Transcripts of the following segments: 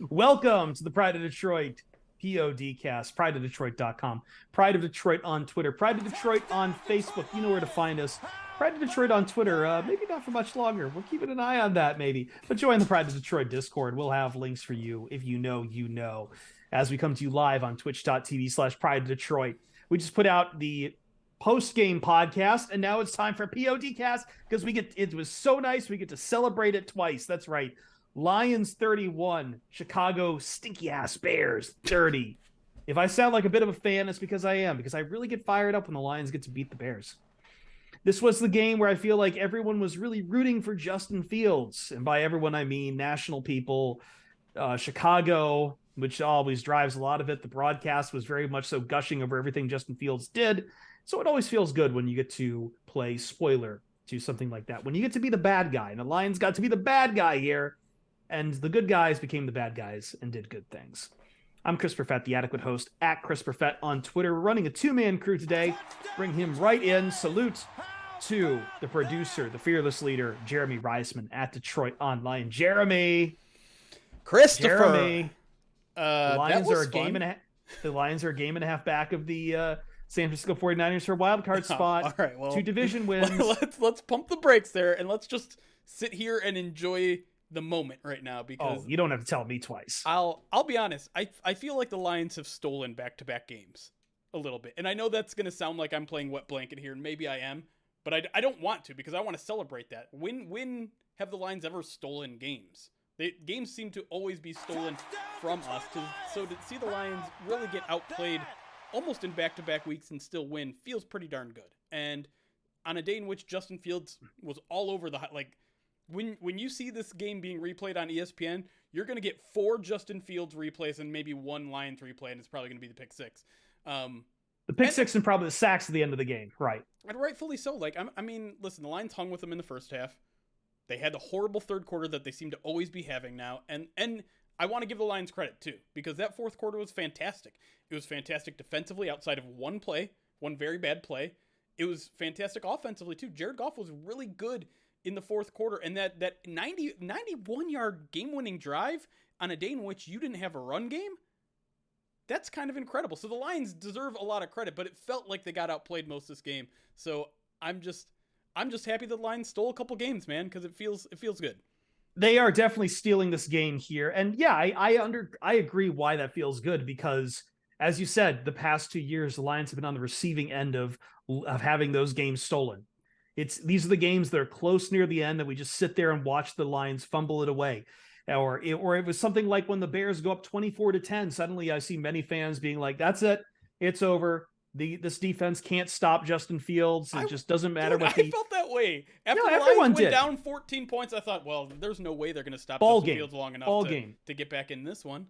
Welcome to the Pride of Detroit PODcast, prideofdetroit.com, Pride of Detroit on Twitter, Pride of Detroit on Facebook. You know where to find us. Pride of Detroit on Twitter, maybe not for much longer. We're keeping an eye on that, maybe. But join the Pride of Detroit Discord. We'll have links for you if you know, you know, as we come to you live on twitch.tv/Pride of Detroit. We just put out the post-game podcast, and now it's time for PODcast because it was so nice. We get to celebrate it twice. That's right. Lions 31, Chicago stinky ass Bears 30. If I sound like a bit of a fan, it's because I am, because I really get fired up when the Lions get to beat the Bears. This was the game where I feel like everyone was really rooting for Justin Fields. And by everyone, I mean national people, Chicago, which always drives a lot of it. The broadcast was very much so gushing over everything Justin Fields did. So it always feels good when you get to play spoiler to something like that. When you get to be the bad guy, and the Lions got to be the bad guy here. And the good guys became the bad guys and did good things. I'm Chris Perfett, the adequate host at Chris Perfett on Twitter. We're running a two-man crew today. Bring him right in. Salute to the producer, the fearless leader, Jeremy Reisman at Detroit Online. Jeremy. Christopher. Jeremy. The Lions are a game and a half back of the San Francisco 49ers for a wild card spot. All right, well, 2 division wins. Let's pump the brakes there and let's just sit here and enjoy the moment right now, because you don't have to tell me twice. I'll be honest. I feel like the Lions have stolen back-to-back games a little bit, and I know that's going to sound like I'm playing wet blanket here, and maybe I am, but I don't want to, because I want to celebrate that. When have the Lions ever stolen games? Games seem to always be stolen from us. So to see the Lions really get outplayed almost in back-to-back weeks and still win feels pretty darn good. And on a day in which Justin Fields was all over the when you see this game being replayed on ESPN, you're going to get 4 Justin Fields replays and maybe 1 Lions replay, and it's probably going to be the pick six. The pick six and probably the sacks at the end of the game, right? And rightfully so. I mean, listen, the Lions hung with them in the first half. They had the horrible third quarter that they seem to always be having now, and I want to give the Lions credit too, because that fourth quarter was fantastic. It was fantastic defensively outside of one very bad play. It was fantastic offensively too. Jared Goff was really good in the fourth quarter, and that 91-yard game-winning drive on a day in which you didn't have a run game, that's kind of incredible. So the Lions deserve a lot of credit, but it felt like they got outplayed most of this game. So I'm just happy the Lions stole a couple games, man, because it feels good. They are definitely stealing this game here, and yeah, I agree why that feels good, because as you said, the past 2 years the Lions have been on the receiving end of having those games stolen. These are the games that are close near the end that we just sit there and watch the Lions fumble it away. Or it was something like when the Bears go up 24-10, suddenly I see many fans being like, that's it. It's over. This defense can't stop Justin Fields. It just doesn't matter what I felt that way. After the Lions went down 14 points, I thought, well, there's no way they're going to stop Justin Fields long enough to get back in this one.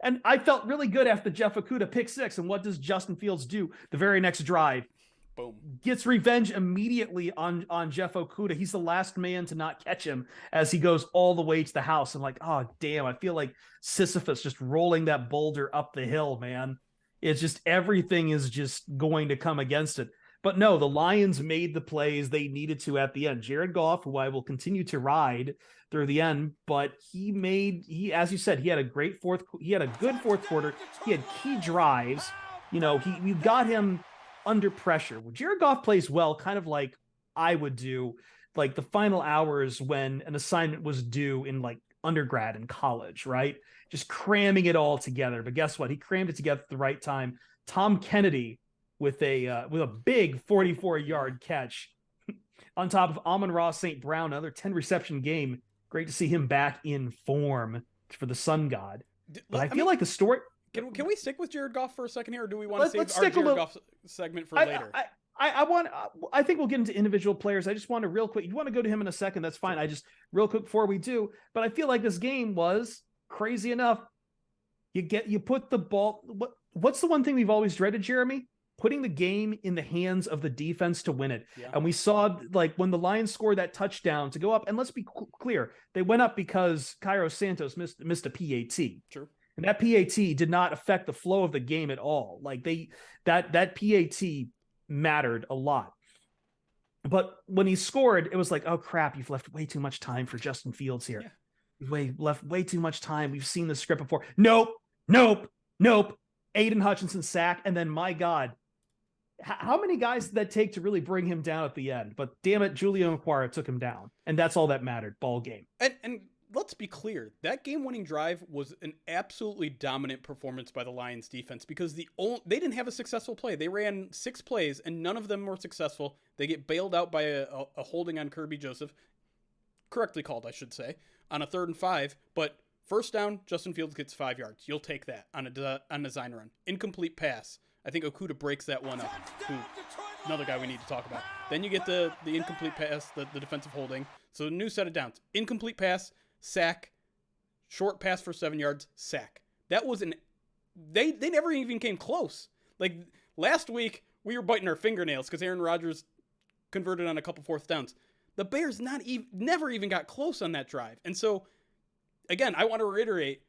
And I felt really good after Jeff Okudah pick six. And what does Justin Fields do the very next drive? Boom. Gets revenge immediately on Jeff Okudah. He's the last man to not catch him as he goes all the way to the house. I'm like, oh, damn, I feel like Sisyphus just rolling that boulder up the hill, man. It's just everything is just going to come against it. But no, the Lions made the plays they needed to at the end. Jared Goff, who I will continue to ride through the end, but he as you said, he had a good fourth quarter. He had key drives. We got him under pressure. When Jared Goff plays well, kind of like I would do, like the final hours when an assignment was due in like undergrad and college, right? Just cramming it all together. But guess what? He crammed it together at the right time. Tom Kennedy with a big 44-yard catch on top of Amon-Ra St. Brown, another 10 reception game. Great to see him back in form for the Sun God. But I feel like the story. Can we stick with Jared Goff for a second here, or do we want to save our Jared Goff segment for later? I think we'll get into individual players. I just want to real quick. You want to go to him in a second? That's fine. I just real quick before we do. But I feel like this game was crazy enough. You put the ball. What's the one thing we've always dreaded, Jeremy? Putting the game in the hands of the defense to win it. Yeah. And we saw like when the Lions scored that touchdown to go up. And let's be clear, they went up because Cairo Santos missed a PAT. True. And that PAT did not affect the flow of the game at all. Like that PAT mattered a lot. But when he scored, it was like, oh crap, you've left way too much time for Justin Fields here. left way too much time. We've seen the script before. Nope, nope, nope. Aiden Hutchinson sack, and then my God, how many guys did that take to really bring him down at the end? But damn it, Julio Macquarie took him down, and that's all that mattered. Ball game. And let's be clear, that game-winning drive was an absolutely dominant performance by the Lions defense because they didn't have a successful play. They ran 6 plays, and none of them were successful. They get bailed out by a holding on Kirby Joseph, correctly called, I should say, on a 3rd and 5. But first down, Justin Fields gets 5 yards. You'll take that on a design run. Incomplete pass. I think Okudah breaks that one up. Another guy we need to talk about. Then you get the incomplete pass, the defensive holding. So a new set of downs. Incomplete pass, sack, short pass for 7 yards, sack. That was they never even came close. Like last week, we were biting our fingernails because Aaron Rodgers converted on a couple 4th downs. The Bears never even got close on that drive. And so, again, I want to reiterate,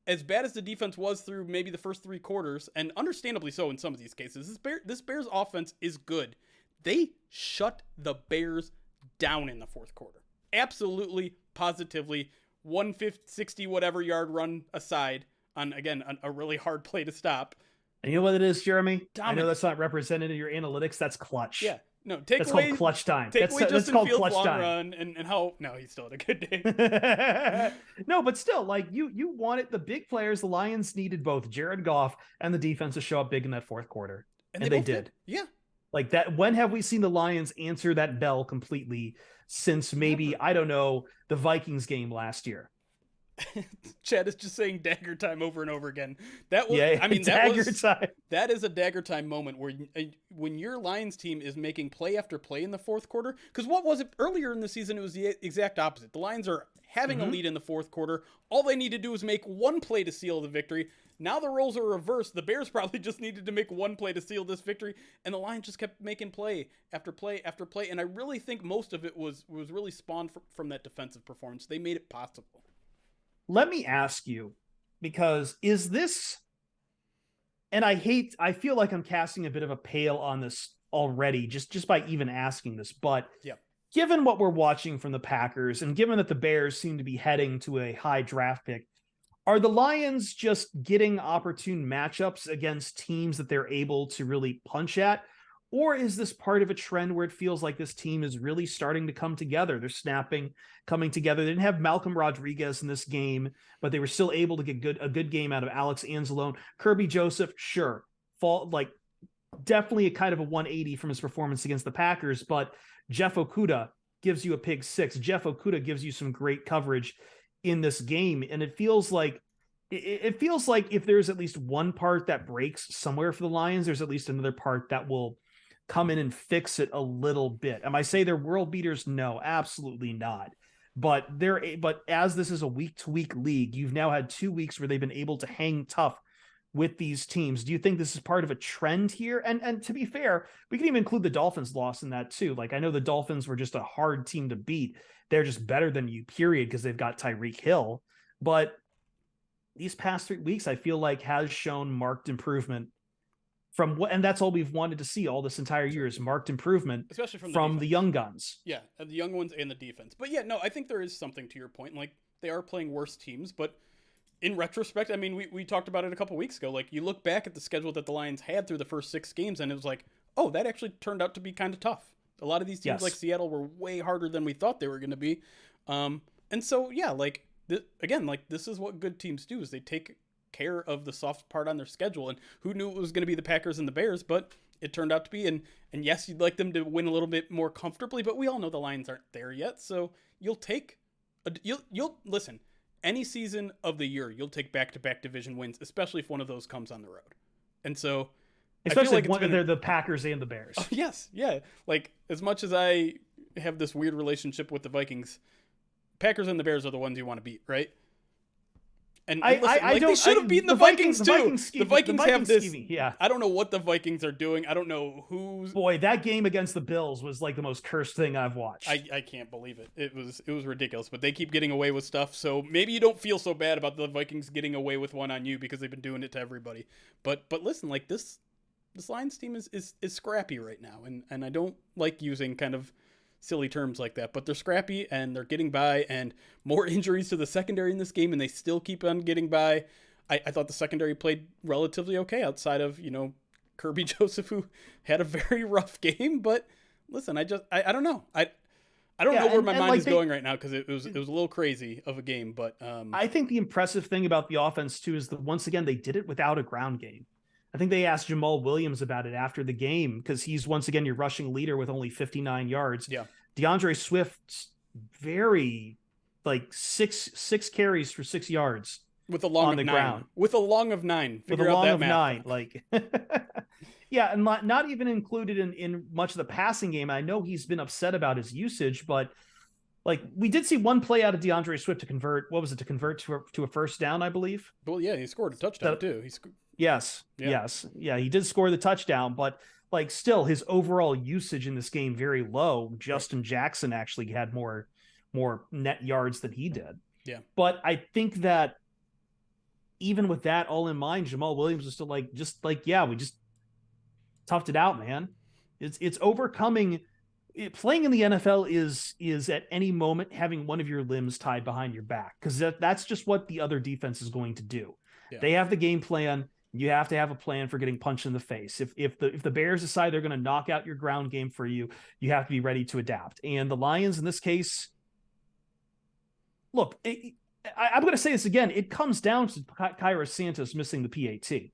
as bad as the defense was through maybe the first 3 quarters, and understandably so in some of these cases, this Bears offense is good. They shut the Bears down in the 4th quarter. Absolutely, positively, 160 whatever yard run aside on, again, a really hard play to stop. And you know what it is, Jeremy? Dominant. I know that's not represented in your analytics. That's clutch. Yeah. No, that's called clutch time. Take away Justin Fields' long run and how... No, he still had a good day. No, but still, like, you wanted the big players. The Lions needed both Jared Goff and the defense to show up big in that 4th quarter. And they did. Yeah. Like that. When have we seen the Lions answer that bell completely since maybe, I don't know, the Vikings game last year? Chad is just saying dagger time over and over again. That was, time. That is a dagger time moment where when your Lions team is making play after play in the 4th quarter, because what was it earlier in the season? It was the exact opposite. The Lions are having a lead in the 4th quarter. All they need to do is make one play to seal the victory. Now the roles are reversed. The Bears probably just needed to make one play to seal this victory, and the Lions just kept making play after play after play. And I really think most of it was really spawned from that defensive performance. They made it possible. Let me ask you, because is this, and I feel like I'm casting a bit of a pale on this already, just by even asking this, but given what we're watching from the Packers, and given that the Bears seem to be heading to a high draft pick, are the Lions just getting opportune matchups against teams that they're able to really punch at? Or is this part of a trend where it feels like this team is really starting to come together? They're coming together. They didn't have Malcolm Rodriguez in this game, but they were still able to get a good game out of Alex Anzalone. Kirby Joseph, sure, definitely a kind of a 180 from his performance against the Packers, but Jeff Okudah gives you a pick 6. Jeff Okudah gives you some great coverage in this game, and it feels like if there's at least one part that breaks somewhere for the Lions, there's at least another part that will come in and fix it a little bit. Am I say they're world beaters? No, absolutely not. But as this is a week-to-week league, you've now had 2 weeks where they've been able to hang tough with these teams. Do you think this is part of a trend here? And to be fair, we can even include the Dolphins' loss in that too. Like, I know the Dolphins were just a hard team to beat. They're just better than you, period, because they've got Tyreek Hill. But these past 3 weeks, I feel like has shown marked improvement from what, and that's all we've wanted to see all this entire year is marked improvement, especially from the young guns. Yeah, the young ones and the defense. But yeah, no, I think there is something to your point. Like, they are playing worse teams, but in retrospect, I mean, we talked about it a couple weeks ago. Like, you look back at the schedule that the Lions had through the first 6 games, and it was like, oh, that actually turned out to be kind of tough. A lot of these teams, like Seattle, were way harder than we thought they were going to be. And so, yeah, like, again, like, this is what good teams do, is they take care of the soft part on their schedule. And who knew it was going to be the Packers and the Bears, but it turned out to be. And yes, you'd like them to win a little bit more comfortably, but we all know the Lions aren't there yet. So you'll listen, any season of the year, you'll take back-to-back division wins, especially if one of those comes on the road. And so, especially if they're the Packers and the Bears. Oh, yes. Yeah. Like, as much as I have this weird relationship with the Vikings, Packers and the Bears are the ones you want to beat, right? And they should have beaten the Vikings too. The Vikings have this. Yeah. I don't know what the Vikings are doing. I don't know who's. Boy, that game against the Bills was like the most cursed thing I've watched. I can't believe it. It was ridiculous. But they keep getting away with stuff. So maybe you don't feel so bad about the Vikings getting away with one on you because they've been doing it to everybody. But listen, like, this Lions team is scrappy right now, and I don't like using kind of silly terms like that, but they're scrappy and they're getting by, and more injuries to the secondary in this game, and they still keep on getting by. I thought the secondary played relatively okay outside of, Kirby Joseph, who had a very rough game. But listen, I don't know. I don't know where my mind is going right now, because it was a little crazy of a game. But I think the impressive thing about the offense too is that once again they did it without a ground game. I think they asked Jamal Williams about it after the game, because he's once again your rushing leader with only 59 yards. Yeah. DeAndre Swift, very six carries for 6 yards with a long on of the 9. ground. With a long of 9. With a long of 9, like yeah, and not even included in much of the passing game. I know he's been upset about his usage, but like we did see one play out of DeAndre Swift to convert. What was it, to convert to a first down, I believe? Well, yeah, he scored a touchdown too. Yes. Yeah, he did score the touchdown, but like still his overall usage in this game very low. Justin Jackson actually had more net yards than he did. Yeah. But I think that even with that all in mind, Jamal Williams was still we just toughed it out, man. It's overcoming. Playing in the NFL is at any moment having one of your limbs tied behind your back, because that's just what the other defense is going to do. Yeah. They have the game plan. You have to have a plan for getting punched in the face. If the Bears decide they're going to knock out your ground game for you, you have to be ready to adapt. And the Lions in this case, look, I'm going to say this again. It comes down to Kyra Santos missing the PAT,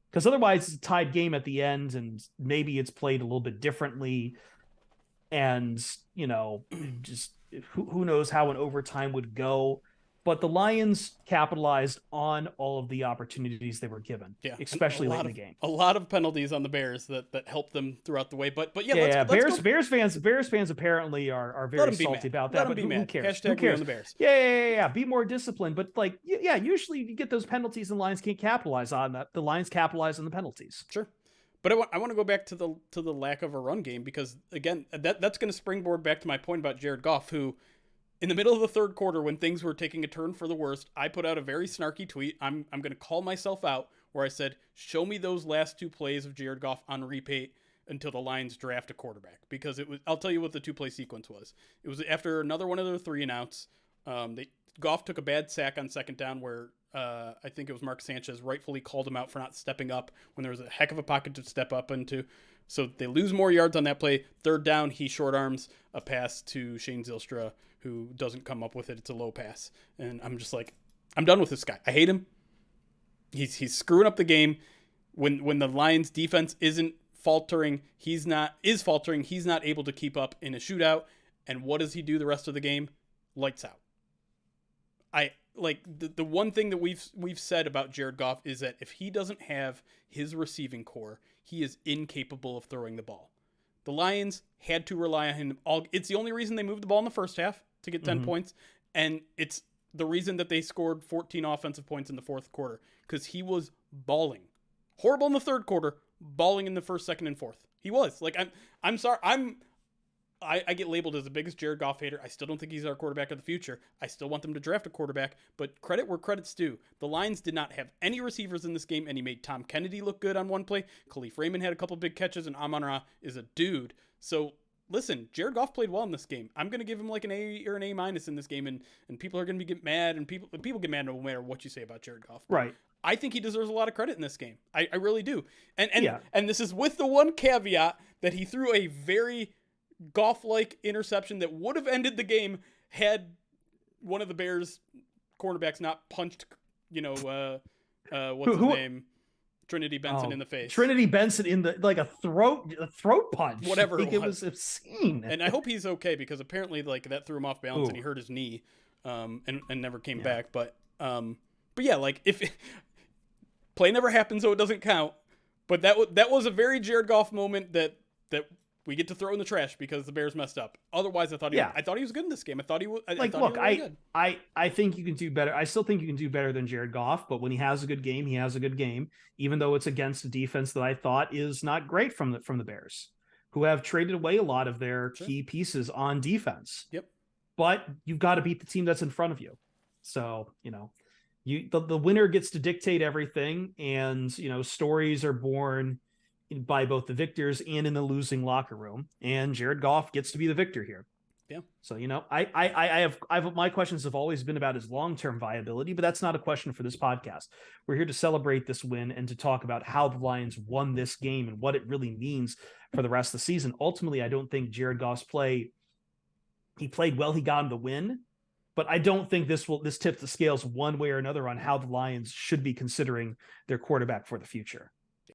because otherwise it's a tied game at the end, and maybe it's played a little bit differently. And, just who knows how an overtime would go. But the Lions capitalized on all of the opportunities they were given, especially late in the game. A lot of penalties on the Bears that helped them throughout the way. But yeah, Bears fans apparently are very salty about that. But who cares? Hashtag who cares? On the Bears. Yeah. Be more disciplined. But usually you get those penalties and the Lions can't capitalize on that. The Lions capitalize on the penalties. Sure. But I want to go back to the lack of a run game, because again, that's going to springboard back to my point about Jared Goff, who, in the middle of the third quarter, when things were taking a turn for the worst, I put out a very snarky tweet. I'm going to call myself out, where I said, show me those last 2 plays of Jared Goff on repeat until the Lions draft a quarterback. Because I'll tell you what the 2-play sequence was. It was after another one of their 3 and outs. Goff took a bad sack on second down where I think it was Mark Sanchez rightfully called him out for not stepping up when there was a heck of a pocket to step up into. So they lose more yards on that play. Third down, he short arms a pass to Shane Zylstra, who doesn't come up with it. It's a low pass. And I'm just like, I'm done with this guy. I hate him. He's screwing up the game. When the Lions defense isn't faltering, he's not able to keep up in a shootout. And what does he do the rest of the game? Lights out. The one thing that we've said about Jared Goff is that if he doesn't have his receiving core, he is incapable of throwing the ball. The Lions had to rely on him. It's the only reason they moved the ball in the first half to get 10 points, and it's the reason that they scored 14 offensive points in the fourth quarter, because he was balling. Horrible in the third quarter, balling in the first, second, and fourth. He was. I'm sorry. I get labeled as the biggest Jared Goff hater. I still don't think he's our quarterback of the future. I still want them to draft a quarterback, but credit where credit's due. The Lions did not have any receivers in this game, and he made Tom Kennedy look good on one play. Khalif Raymond had a couple big catches, and Amon-Ra is a dude. So listen, Jared Goff played well in this game. I'm going to give him like an A or an A- in this game, and people are going to get mad, and people get mad no matter what you say about Jared Goff. Right. I think he deserves a lot of credit in this game. I really do. And this is with the one caveat that he threw a very Goff-like interception that would have ended the game had one of the Bears cornerbacks not punched, what's his name? Trinity Benson in the face. Trinity Benson in the a throat punch. Whatever it was obscene. And I hope he's okay, because apparently that threw him off balance and he hurt his knee, and never came back. But yeah, if play never happened, so it doesn't count. But that was a very Jared Goff moment that we get to throw in the trash because the Bears messed up. Otherwise, I thought he was good in this game. I thought he was. I think you can do better. I still think you can do better than Jared Goff. But when he has a good game, he has a good game. Even though it's against a defense that I thought is not great from the Bears, who have traded away a lot of their key pieces on defense. Yep. But you've got to beat the team that's in front of you. So the winner gets to dictate everything, and stories are born by both the victors and in the losing locker room. And Jared Goff gets to be the victor here. Yeah. So, I have my questions have always been about his long-term viability, but that's not a question for this podcast. We're here to celebrate this win and to talk about how the Lions won this game and what it really means for the rest of the season. Ultimately, I don't think Jared Goff's he played well. He got him the win, but I don't think this tips the scales one way or another on how the Lions should be considering their quarterback for the future.